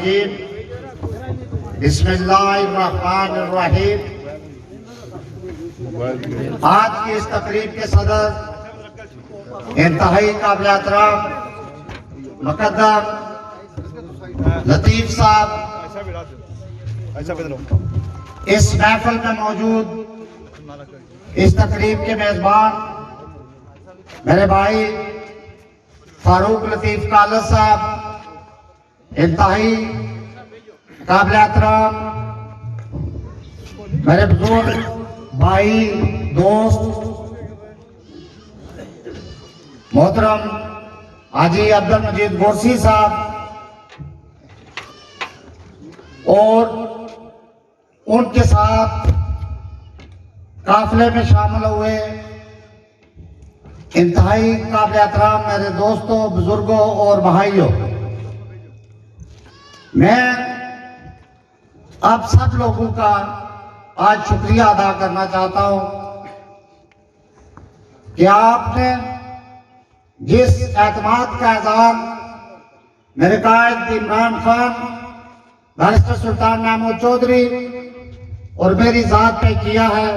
रजीम बिस्मिल्लाहिर्रहमानिर्रहीम। आज की इस तकरीब के सदर इंतहाई काबिल एहतराम मुक़द्दम लतीफ़ साहब, इस महफिल में मौजूद इस तकरीब के मेजबान मेरे भाई फारूक लतीफ़ कालस साहब, इंतहाई काबिल एहतराम मेरे बुजुर्ग भाई दोस्त मोहतरम हाजी अब्दुल मजीद गोरसी साहब और उनके साथ काफिले में शामिल हुए इंतहाई काबिल एहतराम मेरे दोस्तों, बुजुर्गों और भाइयों, मैं आप सब लोगों का आज शुक्रिया अदा करना चाहता हूं कि आपने जिस एतमाद का इज़हार मेरे कायद इमरान खान, बैरिस्टर सुल्तान महमूद चौधरी और मेरी जात पे किया है,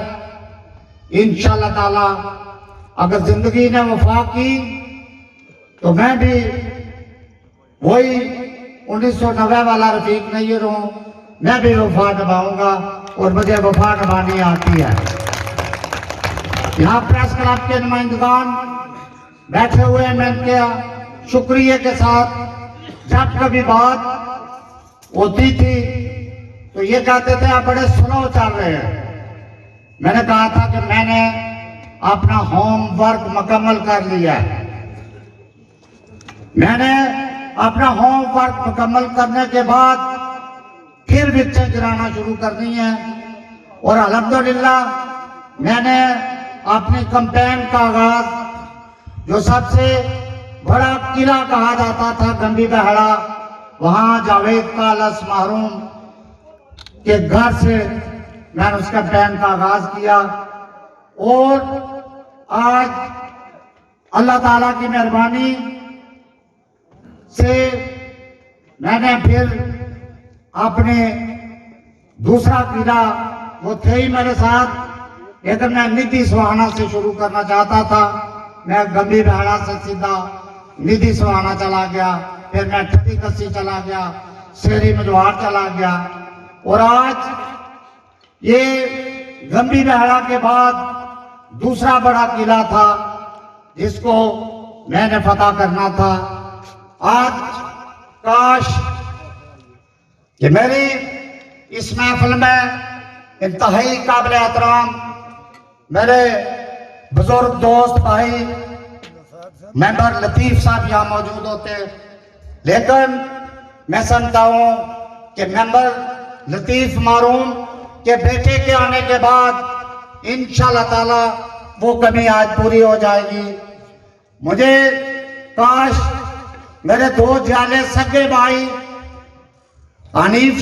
इंशाअल्लाह ताला अगर जिंदगी ने वफा की तो मैं भी वही 1990 वाला रफीक नहीं रहूं, मैं भी वफा निभाऊंगा और मुझे वफा निभानी आती है। यहाँ प्रेस क्लब के नुमाइंदगान बैठे हुए हैं, मैं इनके शुक्रिया के साथ जब कभी बात होती थी तो ये कहते थे आप बड़े स्लो चल रहे हैं। मैंने कहा था कि मैंने अपना होमवर्क मुकम्मल कर लिया। मैंने अपना होमवर्क मुकम्मल करने के बाद फिर विक्सें गिराना शुरू करनी है और अल्हम्दुलिल्लाह मैंने अपनी कैंपेन का आगाज, जो सबसे बड़ा किला कहा जाता था गंदी बहड़ा, वहां जावेद कालस महरूम के घर से मैंने उस कैंपेन का आगाज किया और आज अल्लाह ताला की मेहरबानी से मैंने फिर अपने दूसरा किला, वो थे ही मेरे साथ, लेकिन मैं निधि सुहाना से शुरू करना चाहता था। मैं गंदी बहड़ा से सीधा निधि सुहाना चला गया, फिर मैं ठट्टी कस्सी चला गया, शेरी मजवार चला गया और आज ये गंदी बहड़ा के बाद दूसरा बड़ा किला था जिसको मैंने फतह करना था। आज काश कि मेरी इस महफिल में इंतहाई काबिल एहतराम मेरे बुजुर्ग दोस्त भाई मेंबर लतीफ़ साहब यहाँ मौजूद होते, लेकिन मैं समझता हूँ कि मेंबर लतीफ़ महरूम के बेटे के आने के बाद इंशाअल्लाह ताला वो कमी आज पूरी हो जाएगी। मुझे काश मेरे दो जाले सगे भाई हनीफ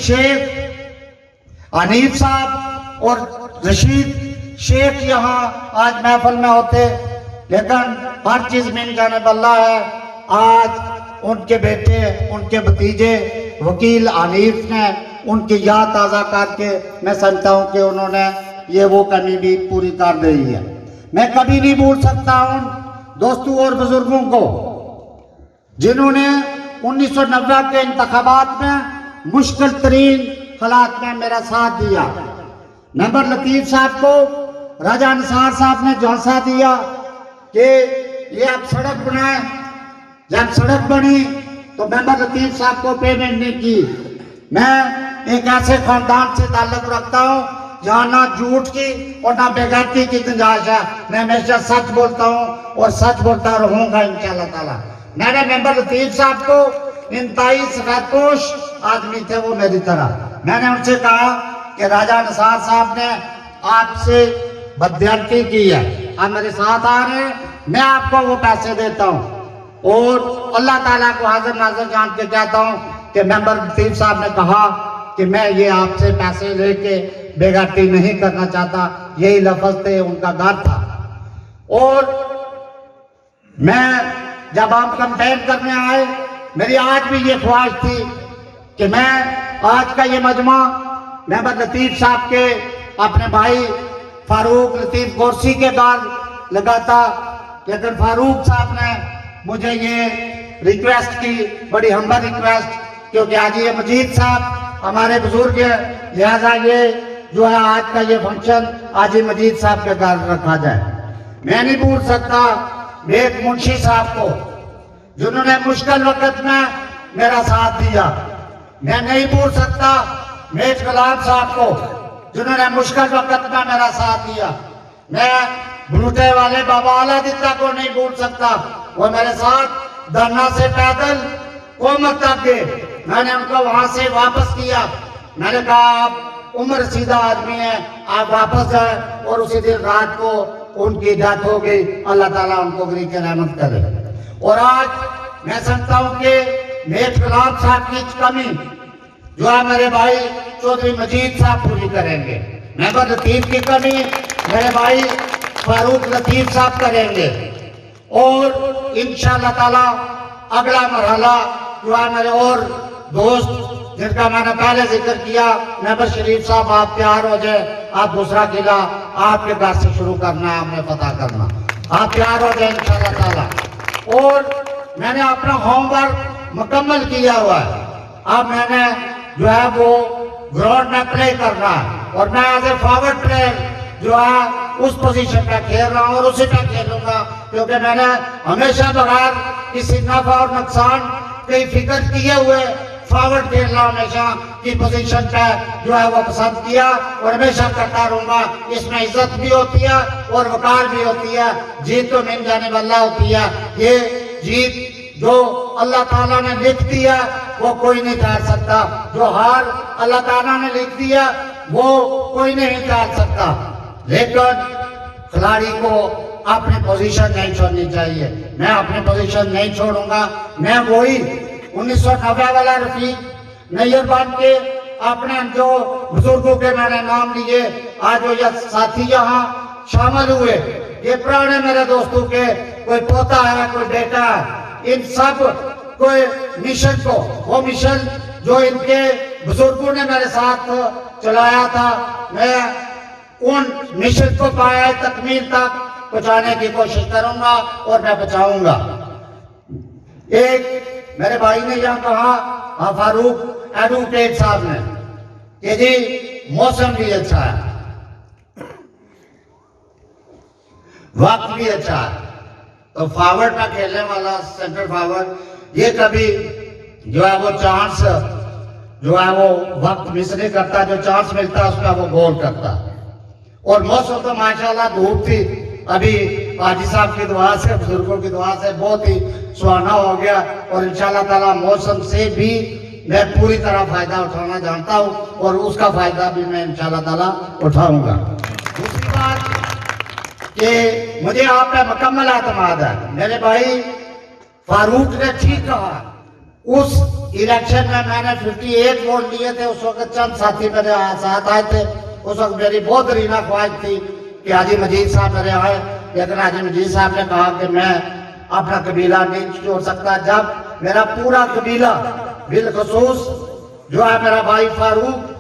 साहब और रशीद शेख यहाँ आज महफिल में होते, लेकिन हर चीज मिल जाने वाला है। आज उनके बेटे, उनके भतीजे वकील हनीफ ने उनकी याद ताज़ा करके मैं समझता हूँ कि उन्होंने ये वो कमी भी पूरी कर दी है। मैं कभी नहीं भूल सकता उन दोस्तों और बुजुर्गों को जिन्होंने 1990 के इंतखाबात में मुश्किल तरीन हालात में मेरा साथ दिया। मेंबर लतीफ़ साहब को राजा निसार साहब ने झांसा दिया कि ये आप सड़क बनाए। जब सड़क बनी तो मेंबर लतीफ़ साहब को पेमेंट नहीं की। मैं एक ऐसे खानदान से ताल्लुक रखता हूँ जहाँ ना झूठ की और ना बेगैरती की गुंजाइश है। मैं हमेशा सच बोलता हूँ और सच बोलता रहूंगा इंशाअल्लाह ताला। मैंने मेंबर लतीफ़ साहब को इंतहाई सफेदपोश आदमी थे वो मेरी तरह, मैंने उनसे कहा कि राजा निसार साहब ने आपसे बदयानती की है, आप मेरे साथ आ रहे हैं, मैं आपको वो पैसे देता हूँ और अल्लाह ताला को हाजिर नाज़िर जान के कहता हूँ कि मेंबर लतीफ़ साहब ने कहा कि मैं ये आपसे पैसे लेके बेगैरती नहीं करना चाहता, यही लफ्ज थे, उनका घर था। और मैं जब आप कैंपेन करने आए, मेरी आज भी ये ख्वाहिश थी कि मैं आज का ये मजमा मेंबर लतीफ साहब के अपने भाई फारूक लतीफ कुर्सी के बाद लगाता, लेकिन फारूक साहब ने मुझे ये रिक्वेस्ट की, बड़ी हम्बल रिक्वेस्ट, क्योंकि आज ये मजीद साहब हमारे बुजुर्ग है, लिहाजा ये जो है आज का ये फंक्शन आज ही मजीद साहब के घर रखा जाए। मैं नहीं भूल सकता एक मुंशी साहब को जिन्होंने मुश्किल वक्त में मेरा साथ दिया। मैं नहीं भूल सकता मेज गुलाम साहब को जिन्होंने मुश्किल वक्त में मेरा साथ दिया। मैं बलूटे वाले बाबा आलादित्ता को नहीं भूल सकता, वो मेरे साथ धरना से पैदल कोमत तक गए, मैंने उनको वहां से वापस किया। मैंने कहा आप उम्र रसीदा आदमी है, आप वापस जाए, और उसी दिन रात को उनकी डेथ हो गई। अल्लाह ताला उनको गरीब की रहमत करे। और आज मैं समझता हूँ कि मेज गुलाम साहब की कमी जो है मेरे भाई चौधरी मजीद साहब पूरी करेंगे। मेंबर लतीफ की कमी मेरे भाई फारूक लतीफ साहब करेंगे। और इंशाअल्लाह ताला अगला मरहला जो है मेरे और दोस्त जिनका मैंने पहले जिक्र किया, मेंबर शरीफ साहब आप तैयार हो जाए, आप दूसरा किला आपके घर से शुरू करना है, हमने पता करना, आप तैयार हो जाए इंशाअल्लाह ताला। और मैंने अपना होमवर्क मुकम्मल किया हुआ है, अब मैंने जो है वो ग्राउंड में प्ले करना है, और मैं एज ए फॉरवर्ड प्लेयर जो है उस पोजीशन पे खेल रहा हूँ और उसी पे खेलूंगा, क्योंकि मैंने हमेशा बगैर किसी नफा और नुकसान की फिक्र किए हुए फॉरवर्ड खेलना हमेशा की पोजीशन पे जो है वो पसंद किया और हमेशा करता रहूंगा। इसमें इज्जत भी होती है और वकार भी होती है, जीत तो मिल जाने वाला होती है। ये जीत जो अल्लाह ताला ने लिख दी है वो कोई नहीं टाल सकता, जो हार अल्लाह ताला ने लिख दी है वो कोई नहीं टाल सकता। लेकिन खिलाड़ी को अपनी पोजीशन नहीं छोड़नी चाहिए। मैं अपनी पोजीशन नहीं छोड़ूंगा, मैं वही 1990 वाला रफीक नैयर बन के अपने जो बुजुर्गों के मैंने नाम लिए, आज वो साथी यहाँ शामिल हुए, ये पुराने मेरे दोस्तों के कोई पोता है कोई बेटा है, इन सब कोई मिशन को, वो मिशन जो इनके बुजुर्गों ने मेरे साथ चलाया था, मैं उन मिशन को पाया तकमील तक पहुंचाने की कोशिश करूंगा और मैं बचाऊंगा। एक मेरे भाई ने यहाँ कहा फारूक एडवोकेट साहब ने कि जी मौसम भी अच्छा है, वक्त भी अच्छा है, तो फॉरवर्ड में खेलने वाला सेंटर फॉरवर्ड ये कभी जो है वो चांस जो है वो वक्त मिस नहीं करता, जो चांस मिलता है उसका वो गोल करता। और मौसम तो माशाल्लाह धूप थी, अभी हाजी साहब की दुआ से बुजुर्गों की दुआ से बहुत ही सुहाना हो गया, और इंशाल्लाह ताला मौसम से भी मैं पूरी तरह फायदा उठाना जानता हूँ और उसका फायदा भी मैं इंशाल्लाह ताला उठाऊंगा। दूसरी बात कि मुझे आप पे मुकम्मल एतमाद है, मेरे भाई फारूक ने ठीक कहा, उस इलेक्शन में मैंने 58 वोट लिए थे, उस वक्त चंद साथी मेरे साथ आए थे, उस वक्त मेरी बहुत रीना ख्वाहिश थी कि हाजी मजीद साहब मेरे आए, लेकिन हाजी मजीद साहब ने कहा कि मैं अपना कबीला नहीं छोड़ सकता। जब मेरा पूरा कबीला बिलखसूस जो है मेरा भाई फारूक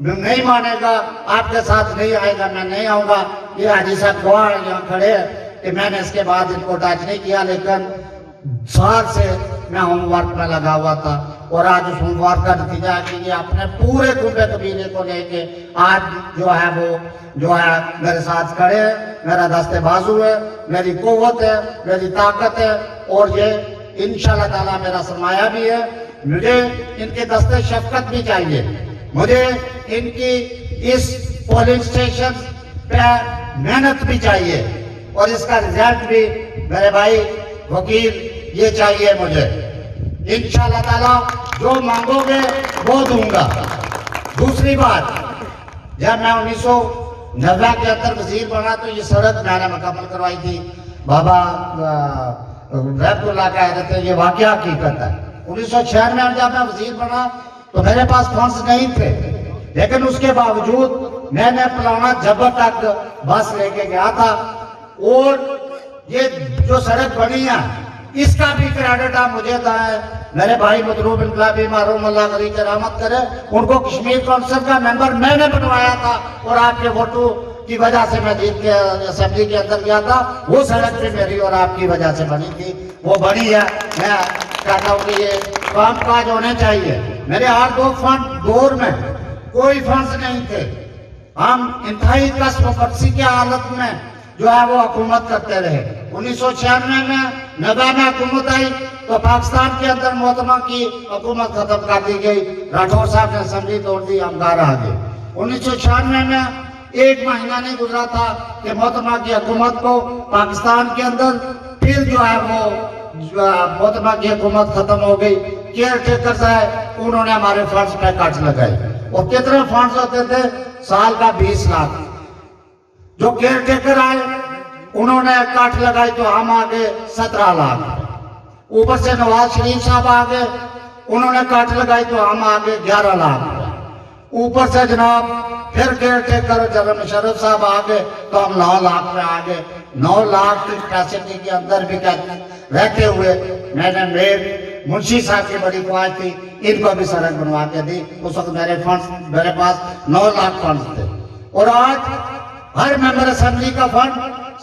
नहीं मानेगा, आपके साथ नहीं आएगा, मैं नहीं आऊंगा, ये हाजी साहब गवाह यहाँ खड़े हैं कि मैंने इसके बाद इनको टच नहीं किया, लेकिन साल से मैं होमवर्क में लगा हुआ था, और आज उस होमवर्क का नतीजा है कि ये अपने पूरे कुंबे कबीले को लेके आज जो है वो जो है मेरे साथ खड़े हैं, मेरा दस्ते बाजू है, मेरी कुव्वत है, मेरी ताकत है, और ये इंशाल्लाह ताला मेरा सरमाया भी है। मुझे इनके दस्ते शफकत भी चाहिए, मुझे इनकी इस पोलिंग स्टेशन पे मेहनत भी चाहिए, और इसका रिजल्ट भी मेरे भाई वकील ये चाहिए मुझे। इंशाल्लाह ताला जो मांगोगे वो दूंगा। दूसरी बात, जब मैं 1990 के अंदर वजीर बना तो ये सड़क मैंने मुकम्मल करवाई थी, बाबा रहमतुल्लाह कह रहे थे, ये वाकया हकीकत है। 1996 में जब मैं वजीर बना तो मेरे पास फंड्स नहीं थे, लेकिन उसके बावजूद मैंने पुराना जबर तक बस लेके गया था, और ये जो सड़क बनी है इसका भी क्रेडिट आप मुझे मेरे भाई मदरूब इनकलाबी मारूम अल्लाह गरी करामत करे, उनको कश्मीर काउंसिल का मेंबर मैंने बनवाया था और आपके वोटों की वजह से मैं जीत के असेंबली के अंदर गया था। वो सड़क भी मेरी और आपकी वजह से बनी थी, वो बनी है। मैं कहता हूँ कि ये काम काज होने चाहिए। मेरे हर दौर में कोई फंड्स नहीं थे। हम इंतहाई कस्म की हालत में जो है वो हुकूमत करते रहे। 1996 में 90 में हुकूमत आई तो पाकिस्तान के अंदर मोहतरमा की हुकूमत खत्म कर दी गई। राठौर साहब ने असेंबली तोड़ दी, हम घर आ गए। 1996 में एक महीना नहीं गुजरा था कि मोहतरमा की हुकूमत को पाकिस्तान के अंदर फिर जो है वो मोहतरमा की हुकूमत खत्म हो गई। केयर टेकर है, उन्होंने हमारे फंड्स पे कट लगाए। और कितने फंड्स होते थे? साल का 20 लाख। जो केयर टेकर आए उन्होंने काट लगाई तो हम आ गए 17 लाख। ऊपर से नवाज शरीफ साहब आ गए, उन्होंने काट लगाई तो हम आ गए 11 लाख। ऊपर से जनाब फिर केयर टेकर जनरल मुशर्रफ साहब आ गए तो हम 9 लाख में आ गए। 9 लाख की कैपेसिटी के अंदर भी रहते हुए मैंने मेयर मुंशी साहब की बड़ी ख्वाहिश थी, इनको भी सड़क बनवा के दी। उस वक्त मेरे पास 9 लाख फंड थे। और आज हर मेंबर असेंबली का फंड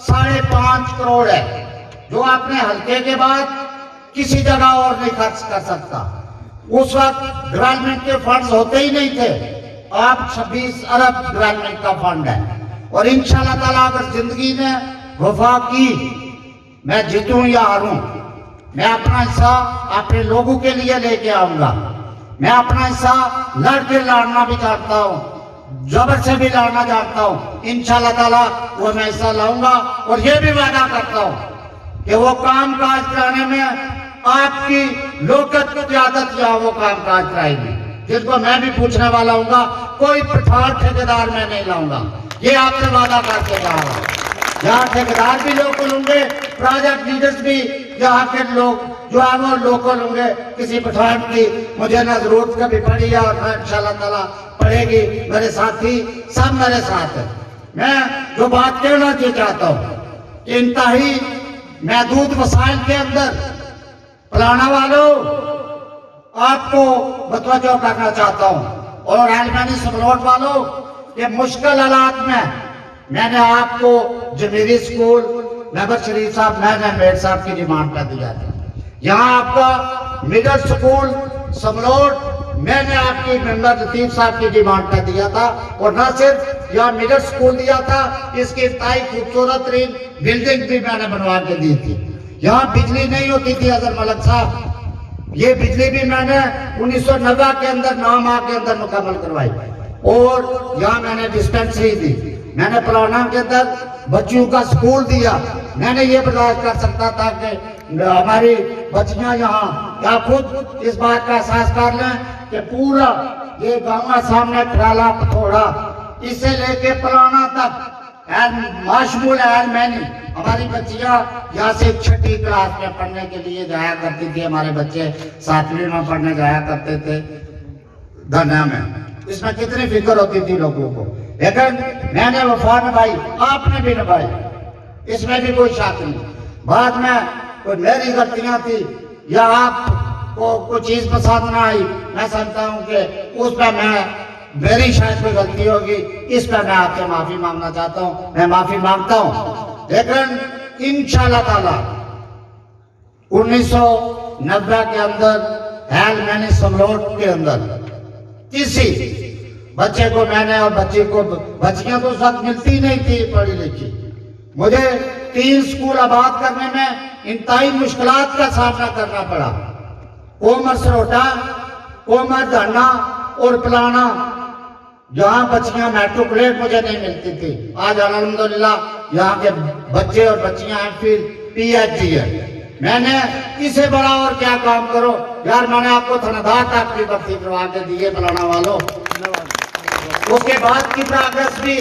5.5 करोड़ है, जो अपने हल्के के बाद किसी जगह और नहीं खर्च कर सकता। उस वक्त डेवलपमेंट के फंड्स होते ही नहीं थे। अब 26 अरब डेवलपमेंट का फंड है। और इंशाल्लाह ताला अगर जिंदगी में वफा की, मैं जीतूं या हारूं, मैं अपना हिस्सा अपने लोगों के लिए लेके आऊंगा। मैं अपना हिस्सा लड़के लड़ना भी चाहता हूं, जबर से भी लड़ना चाहता हूं। इंशाल्लाह ताला वो मैं हिस्सा लाऊंगा। और ये भी वादा करता हूं कि वो काम काज कराने में आपकी लोकत की आदत या वो काम काज कराएगी, जिसको मैं भी पूछने वाला हूँ। कोई पठान ठेकेदार मैं नहीं लाऊंगा, ये आपसे वादा करके जा रहा हूँ। यहाँ ठेकेदार भी लोकल होंगे, प्रोजेक्ट लीडर्स भी यहाँ के लोग जो है वो लोकल होंगे। किसी पठान की मुझे ना जरूरत कभी पड़ी है और मैं इंशाल्लाह ताला पड़ेगी। मेरे साथी सब मेरे साथ है। मैं जो बात कहना चाहता हूँ कि इंतहाई महदूद वसाइल के अंदर पलाना वालों आपको मतवज्जो करना चाहता हूँ। और एलमैनी समलोट वालों के मुश्किल हालात में मैंने आपको जमीरी स्कूल नगर शरीफ साहब मैंने मेयर साहब की डिमांड कर दिया था। यहाँ आपका मिडिल स्कूल समलोट मैंने आपकी मेंबर लतीफ साहब की डिमांड कर दिया था। और न सिर्फ यहाँ मिडिल स्कूल दिया था, इसकी इंतहाई खूबसूरत तरीन बिल्डिंग भी मैंने बनवा के दी थी। यहाँ बिजली नहीं होती थी अजहर मलिक साहब, ये बिजली भी मैंने 1990 के अंदर नामा के अंदर मुकम्मल करवाई। और यहाँ मैंने डिस्पेंसरी दी, मैंने पलाना के अंदर बच्चियों का स्कूल दिया। मैंने ये बर्दाश्त कर सकता था कि हमारी बच्चियां यहाँ या खुद इस बात का एहसास कर लें कि पूरा ये गाँव सामने खराला पथोड़ा इसे लेके पलाना तक माशमूल एलमैनी हमारी बच्चियां यहाँ से 6ठी क्लास में पढ़ने के लिए जाया करती थी। हमारे बच्चे 7वीं में पढ़ने जाया करते थे धनिया में। इसमें कितनी फिक्र होती थी लोगों को, लेकिन मैंने वफा निभाई, आपने भी निभाई, इसमें भी कोई शक नहीं। बाद में कोई मेरी गलतियां थी या आपको कोई चीज पसंद ना आई, मैं समझता हूँ कि उस पर मेरी शायद कोई गलती होगी, इस पर मैं आपसे माफी मांगना चाहता हूँ, मैं माफी मांगता हूँ। लेकिन इंशाल्लाह ताला 1990 के अंदर एलमैनी समलोट के अंदर किसी बच्चे को मैंने और बच्चे को, बच्चियां तो उस वक्त मिलती नहीं थी पढ़ी लिखी, मुझे 3 स्कूल आबाद करने में इंतहाई मुश्किलात का सामना करना पड़ा। कोमर सरोटा, कोमर धरना और पलाना, जहाँ बच्चियां मेट्रिकुलेट मुझे नहीं मिलती थी। आज अल्हम्दुलिल्लाह यहाँ के बच्चे और बच्चियां फिर PhD है। मैंने इसे बड़ा और क्या काम करो यार, मैंने आपको थानेदार तक की भर्ती करवा के दी है पलाना वालों। उसके बाद की प्रोग्रेस भी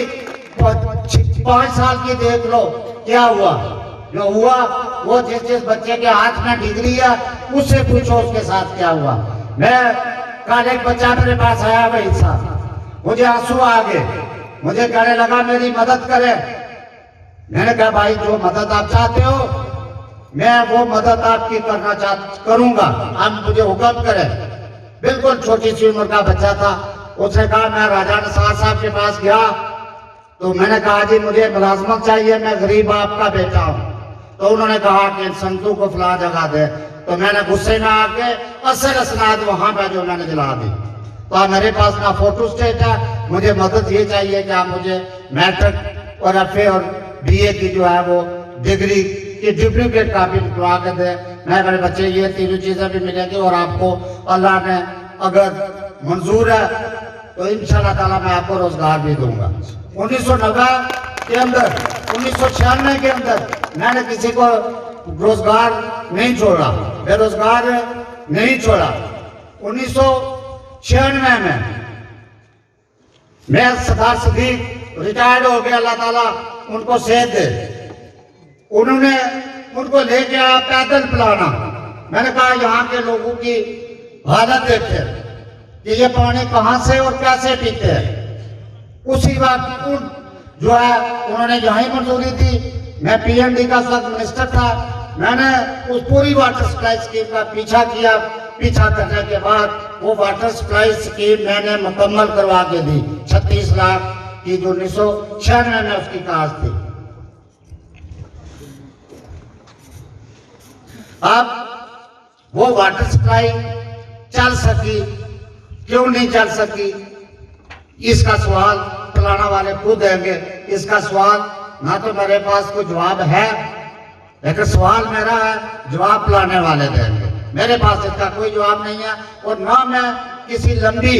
5 साल की देख लो क्या हुआ। जो हुआ वो जिस बच्चे के हाथ में डिग्री है उससे पूछो उसके साथ क्या हुआ। मैं कल एक बच्चा मेरे पास आया, भाई साहब मुझे आंसू आ गए, मुझे कहने लगा मेरी मदद करे। मैंने कहा भाई जो मदद आप चाहते हो मैं वो मदद आपकी करूंगा। आप मुझे हुक्म करें। बिल्कुल छोटी सी उम्र का बच्चा था। उसने कहा, मैं राजा निसार साहब के पास गया तो मैंने कहा, जी मुझे मुलाजमत चाहिए, मैं गरीब बाप का बेटा हूँ। तो उन्होंने कहा कि संतू को फला जगह दे। तो मैंने गुस्से में आके असल असनाद वहां पे जो मैंने दिला दी। तो मेरे पास ना फोटो स्टेट है, मुझे मदद ये चाहिए कि आप मुझे मैट्रिक और एफए और बीए की जो है वो डिग्री की डुप्लीकेट कापी निकलवा के दे। मैं मेरे बच्चे ये तीनों चीजें भी मिलेंगी और आपको अल्लाह ने अगर मंजूर है तो इंशाल्लाह ताला मैं आपको रोजगार भी दूंगा। 1990 के अंदर, 1996 के अंदर मैंने किसी को रोजगार नहीं छोड़ा, बेरोजगार नहीं छोड़ा। 1996 में मैं सरदार सदीक रिटायर्ड हो गया, अल्लाह ताला उनको सेहत दे। उन्होंने उनको लेके आया पैदल पिलाना। मैंने कहा, यहाँ के लोगों की हालत देखे कि ये पानी कहाँ से और कैसे पीते हैं। उसी वक्त जो है उन्होंने यहाँ ही मंजूरी दी। मैं पीएनडी का सब मिनिस्टर था। मैंने उस पूरी वाटर सप्लाई स्कीम का पीछा किया। पीछा करने के बाद वो वाटर सप्लाई स्कीम मैंने मुकम्मल करवा के दी। 36 लाख की जो 1996 में उसकी काज थी। अब वो वाटर सप्लाई चल सकी, क्यों नहीं चल सकी, इसका सवाल पिलाने वाले खुद देंगे। इसका सवाल ना तो मेरे पास कोई जवाब है, लेकिन सवाल मेरा है, जवाब पिलाने वाले देंगे। मेरे पास इसका कोई जवाब नहीं है और ना मैं किसी लंबी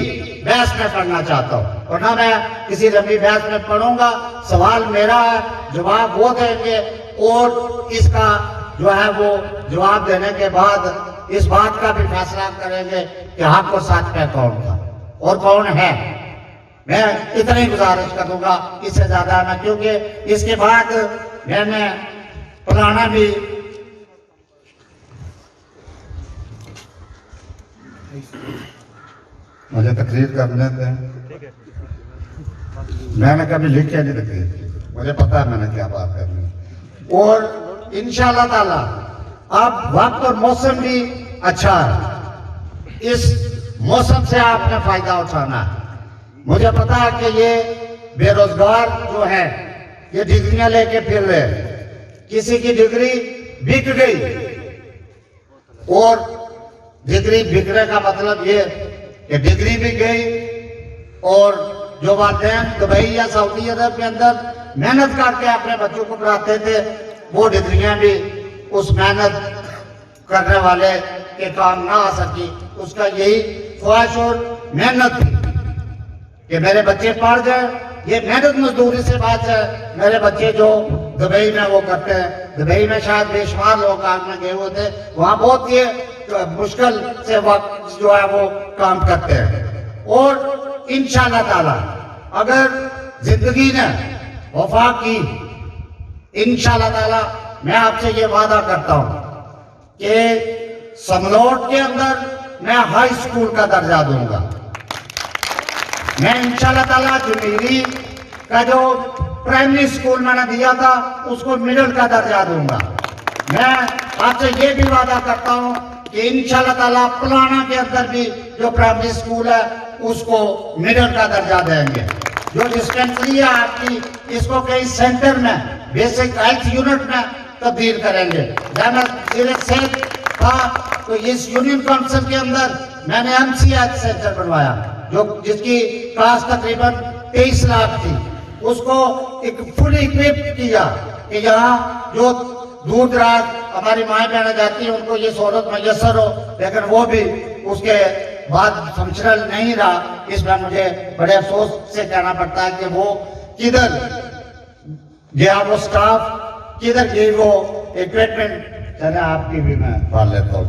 बहस में पढ़ना चाहता हूँ और ना मैं किसी लंबी बहस में पढ़ूंगा। सवाल मेरा है, जवाब वो देंगे और इसका जो है वो जवाब देने के बाद इस बात का भी फैसला करेंगे कि हक और सच पे कौन था और कौन है। मैं इतनी गुजारिश करूंगा, इससे ज्यादा मैं, क्योंकि इसके बाद मैंने पुराना भी मुझे तकरीर करने दें। मैंने कभी लिख के नहीं तकरीर की, मुझे पता है मैंने क्या बात करनी। और इंशाल्लाह ताला अब वक्त और मौसम भी अच्छा है। इस मौसम से आपने फायदा उठाना है। मुझे पता है कि ये बेरोजगार जो है ये डिग्रियां लेके फिर रहे, किसी की डिग्री बिक गई और डिग्री बिकने का मतलब ये कि डिग्री भी गई और जो वालिदैन दुबई या सऊदी अरब के अंदर मेहनत करके अपने बच्चों को पढ़ाते थे, वो डिग्रियां भी उस मेहनत करने वाले के काम ना आ सकी। उसका यही ख्वाहिश और मेहनत थी कि मेरे बच्चे पढ़ जाए। ये मेहनत मजदूरी से बात है। मेरे बच्चे जो दुबई में वो करते हैं, दुबई में शायद बेशुमार लोग काम में गए हुए थे, वहां बहुत ये मुश्किल से वक्त जो है वो काम करते हैं। और इंशाल्लाह ताला अगर जिंदगी ने वफा की, इंशाल्लाह ताला मैं आपसे ये वादा करता हूं कि समलोट के अंदर मैं हाई स्कूल का दर्जा दूंगा। मैं इंशाल्लाह ताला जुमेरी का जो प्राइमरी स्कूल मैंने दिया था उसको मिडिल का दर्जा दूंगा। मैं आपसे ये भी वादा करता हूं कि इंशाल्लाह ताला पुलाना के अंदर भी जो प्राइमरी स्कूल है उसको मिडिल का दर्जा देंगे। जो डिस्पेंसरी है आपकी, इसको कई सेंटर में, बेसिक हेल्थ यूनिट में तब्दील करेंगे। जब मैं सिर्फ सेहत था तो इस यूनियन काउंसिल के अंदर मैंने एमसीएच सेंटर बनवाया, जो जिसकी कास्ट तकरीबन 23 लाख थी। उसको एक फुल इक्विप किया कि यहाँ जो दूर दराज हमारी माएँ बहनें जाती हैं उनको ये सहूलत मैसर हो, लेकिन वो भी उसके बाद फंक्शनल नहीं रहा। इसमें मुझे बड़े अफसोस से कहना पड़ता है कि वो किधर गया वो स्टाफ, किधर गई वो इक्विपमेंट। चले आपकी भी मैं पाल लेता हूँ।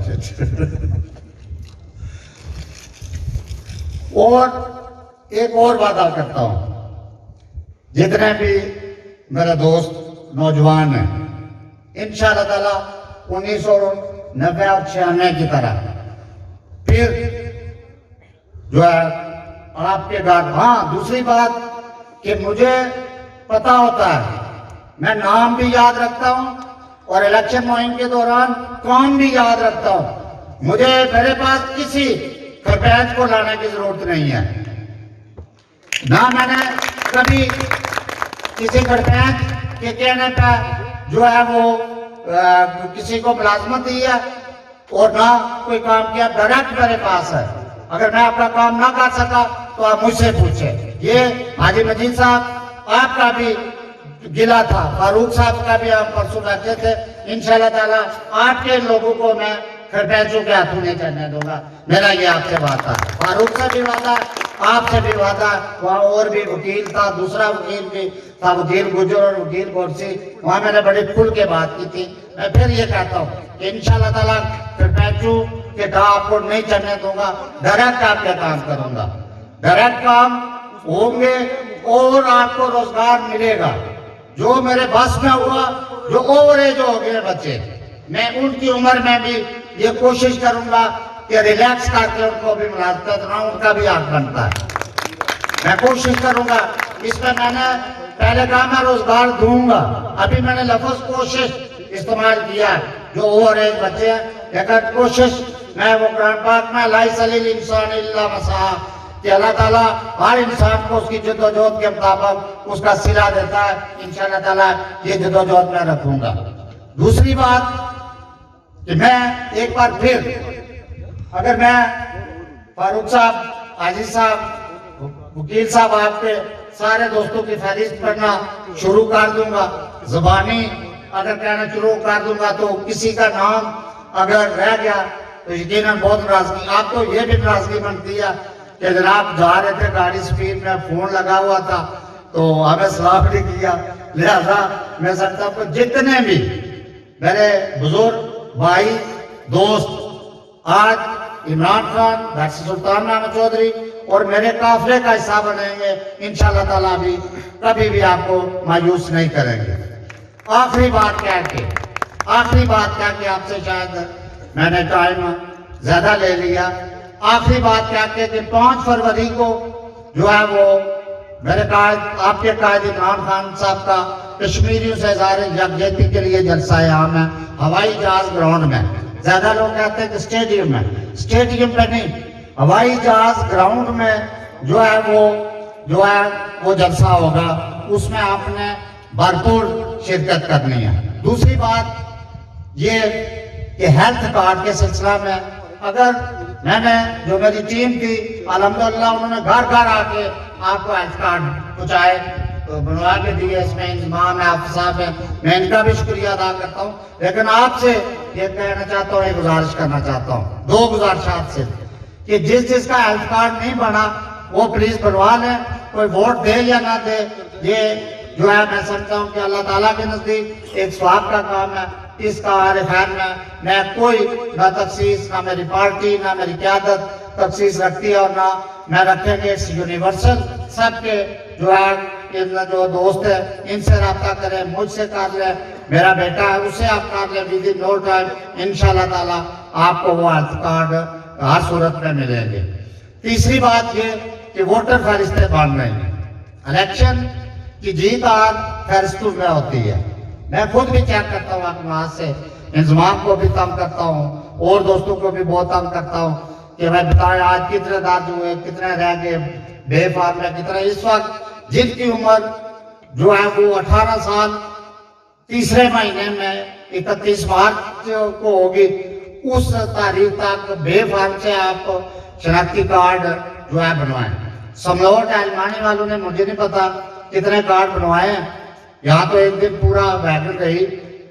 और एक और वादा करता हूं, जितने भी मेरे दोस्त नौजवान हैं, इंशाअल्लाह ताला 1990 और 96 की तरह फिर जो है आपके घर। हाँ, दूसरी बात कि मुझे पता होता है, मैं नाम भी याद रखता हूं और इलेक्शन मुहिम के दौरान काम भी याद रखता हूं। मुझे मेरे पास किसी सरपंच को लाने की जरूरत नहीं है, ना मैंने कभी किसी सरपंच के कहने पर जो है वो किसी को मुलाजमत दी है और ना कोई काम किया। डायरेक्ट मेरे पास है, अगर मैं अपना काम ना कर सका तो आप मुझसे पूछे। ये हाजी मजीद साहब आपका भी गिला था, फारूक साहब का भी हम परसों बैठे थे। इंशाल्लाह ताला आपके लोगों को मैं सरपंचों के हाथों नहीं करने दूंगा, मेरा ये आपसे वादा है। फारूक से भी वादा, आपसे भी वादा। वहाँ और भी वकील था, दूसरा वकील भी था, वकील गुजर और वकील गोरसी, वहाँ मैंने बड़ी खुल के बात की थी। मैं फिर ये कहता हूँ कि इंशाल्लाह ताला सरपंचों के दाव आपको नहीं चढ़ने दूंगा, डायरेक्ट आपके काम करूंगा, डायरेक्ट काम होंगे और आपको रोजगार मिलेगा। जो मेरे बस में हुआ, जो ओवर एज हो गए बच्चे, मैं उनकी उम्र में भी ये कोशिश करूंगा कि रिलैक्स करके उनको भी मुलाकात कराऊं, उनका भी हक बनता है। मैं कोशिश करूंगा। इसमें मैंने पहले कहा मैं रोजगार दूंगा, अभी मैंने लफ्ज कोशिश इस्तेमाल किया, जो ओवर एज बच्चे हैं, लेकिन कोशिश मैं वो कुरान पाक में ला यसलिल इंसान इल्ला मसाह कि अल्लाह ताला हर इंसान को उसकी जद्दोजहद के मुताबिक उसका सिला देता है। इंशाअल्लाह ताला ये जद्दोजहद मैं रखूंगा। दूसरी बात कि मैं एक बार फिर, अगर मैं फारूक साहब, आजिज साहब, वकील साहब, आपके सारे दोस्तों की फहरिस्त करना शुरू कर दूंगा, ज़बानी अगर कहना शुरू कर दूंगा तो किसी का नाम अगर रह गया तो यकीनन बहुत नाराजगी, आपको ये भी नाराजगी बनती है कि जनाब जा रहे थे गाड़ी स्पीड में, फोन लगा हुआ था तो हमें सलाह नहीं किया। लिहाजा मैं सकता हूँ जितने भी मेरे बुजुर्ग भाई दोस्त आज इमरान खान, डॉक्टर सुल्तान अहमद चौधरी और मेरे काफिले का हिस्सा बनेंगे, इंशाल्लाह ताला भी कभी भी आपको मायूस नहीं करेंगे। आखिरी बात क्या कि आपसे शायद मैंने टाइम ज्यादा ले लिया। आखिरी बात क्या कि 5 फरवरी को जो है वो मेरे आपके कायद इमरान खान साहब का कश्मीरियों से यकजहती के लिए जलसा आम है हवाई जहाज ग्राउंड में। ज्यादा लोग कहते हैं कि स्टेडियम में, स्टेडियम पे नहीं, हवाई जहाज ग्राउंड में जो है वो जलसा होगा, उसमें आपने भरपूर शिरकत करनी है। दूसरी बात ये कि हेल्थ कार्ड के सिलसिला में अगर मैंने जो मेरी टीम थी अल्हम्दुलिल्लाह उन्होंने घर घर आके आपको हेल्थ कार्ड पहुँचाए तो बनवा के दिए, इसमें इंतजाम है, आप साहब है, मैं इनका भी शुक्रिया अदा करता हूँ। लेकिन आपसे ये कहना चाहता हूँ, एक गुजारिश करना चाहता हूँ, 2 गुजारिशात से कि जिसका हेल्थ कार्ड नहीं बना वो प्लीज बनवा लें, कोई वोट दे या ना दे, ये जो है मैं समझता हूँ कि अल्लाह ताला के नजदीक एक स्वाब का काम है। इसका खैर में मैं कोई ना तखसीस, ना मेरी पार्टी, ना मेरी क़यादत तखसीस रखती है और ना मैं रखेंगे। इट्स यूनिवर्सल, सबके जो है जो दोस्त है इनसे रब्ता करें, मुझसे कर ले, मेरा बेटा है उससे आप कर ले, विद इन नो टाइम इंशाल्लाह ताला आपको वो हेल्थ कार्ड हर सूरत में मिलेंगे। तीसरी बात ये कि वोटर फहरिस्तें बन रही हैं, इलेक्शन की जीत आज फहरिस्तों में होती है। मैं खुद भी चेक करता हूँ अपने वहां से, इंतजाम को भी तंग करता हूँ और दोस्तों को भी बहुत तंग करता हूँ कि मैं बताएं आज कितने दर्ज हुए, कितने रह गए बेफाम में, कितने इस वक्त जिनकी उम्र जो है वो 18 साल तीसरे महीने में 31 मार्च को होगी, उस तारीख तक बेफाम से आप शनाख्ती कार्ड जो है बनवाएं। समलोट अलमानी वालों ने मुझे नहीं पता कितने कार्ड बनवाए हैं, यहाँ तो एक दिन पूरा वैगन रही,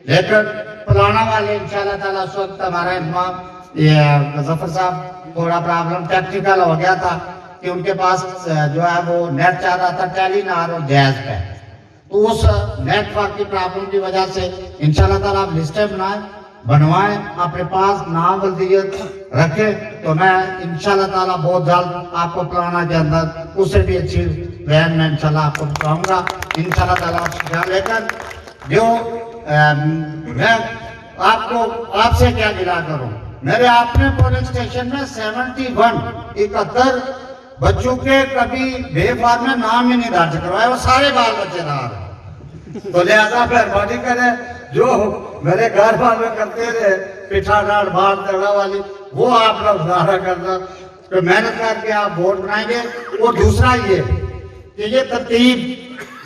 लेकिन पुराना वाले इंशाल्लाह ताला उस वक्त हमारा इमाम ये जफर साहब थोड़ा प्रॉब्लम टेक्निकल हो गया था कि उनके पास जो है वो नेट चाह रहा था टेलीनार और जैज पे, तो उस नेटवर्क की प्रॉब्लम की वजह से इंशाल्लाह ताला आप लिस्टें बनवाएं, अपने पास नाम वल्दियत रखें, तो मैं इंशाल्लाह ताला बहुत जल्द आपको पुराना के अंदर उससे भी अच्छी वैन में इंशाल्लाह आपको बताऊंगा इंशाल्लाह ताला। लेकर जो मैं आपसे क्या गिला करूं, मेरे अपने पोलिंग स्टेशन में 71 बच्चों के कभी बेफार में नाम ही नहीं दर्ज करवाए, वो सारे बाल बच्चे रहा, तो लिहाजा मेहरबानी करें जो मेरे घर वाले करते थे पिठा डाल भात तड़ा वाली, वो आप लोग दोबारा करना। तो मेहनत करके आप वोट बनाएंगे। वो दूसरा ये कि ये तरतीब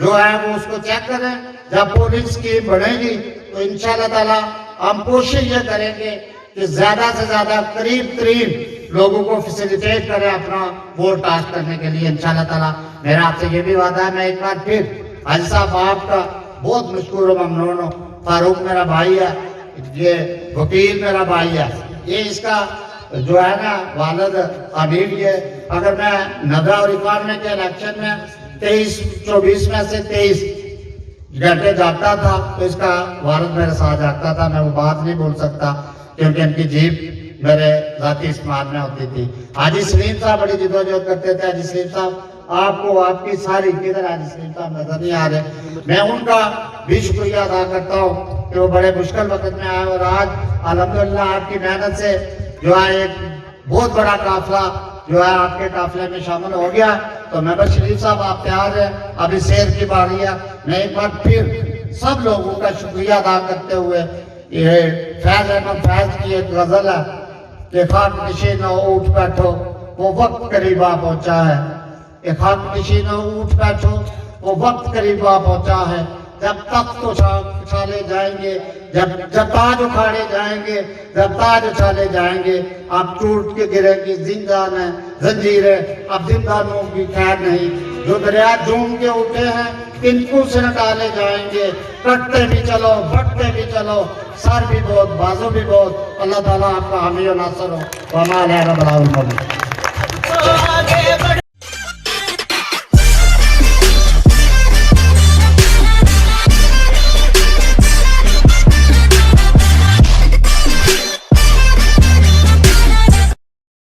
जो है वो उसको चेक करें। जब पोलिंग स्कीम बढ़ेगी तो इंशाल्लाह ताला हम कोशिश ये करेंगे कि ज्यादा से ज्यादा करीब लोगों को फैसिलिटेट करें अपना वोट कास्ट करने के लिए इंशाल्लाह ताला। मेरा आपसे ये भी वादा है, मैं एक बार फिर हाजी साहब आपका बहुत मशकूर व ममनून हूँ। फारूक मेरा भाई है, ये वकील मेरा भाई है, ये इसका जो है ना वालिद अमीर। ये अगर मैं 90 और 91 के इलेक्शन में 23-24 में से 23 घंटे जागता था तो इसका वालिद मेरे साथ जागता था। मैं वो बात नहीं बोल सकता क्योंकि इनकी जीप मेरे जाती इस्तेमाल में होती थी। हाजी सलीम साहब बड़ी जिदोजहद करते थे। हाजी सलीम साहब आपको आपकी सारी किधर हाजी सलीम साहब नजर नहीं आ रहे। मैं उनका भी शुक्रिया अदा करता हूँ कि वो बड़े मुश्किल वक्त में आए और आज अल्हम्दुलिल्लाह आपकी मेहनत से जो है एक बहुत बड़ा काफिला जो है आपके काफिले में शामिल हो गया। तो मेंबर शरीफ साहब आप तैयार हैं, अभी शेर की बारी है। मैं एक बार फिर सब लोगों का शुक्रिया अदा करते हुए ये फैज अहमद फैज की एक गजल है कि खाक नशीन उठ बैठो वो वक्त करीबा पहुंचा है। कि खाक नशीन उठ बैठो वो वक्त करीबा पहुंचा है। जब तक तो उछाले जाएंगे, जब ताज उखाड़े जाएंगे, जब ताज उछाले जाएंगे, अब टूट के गिरेगी जिंदान है जंजीरें, अब जिंदानों की खैर नहीं। जो दरिया झूम के उठे हैं इनको से निकाले जाएंगे। कटते भी चलो बढ़ते भी चलो, सर भी बहुत बाजू भी बहुत। अल्लाह ताला आपका हामी और नासर हो।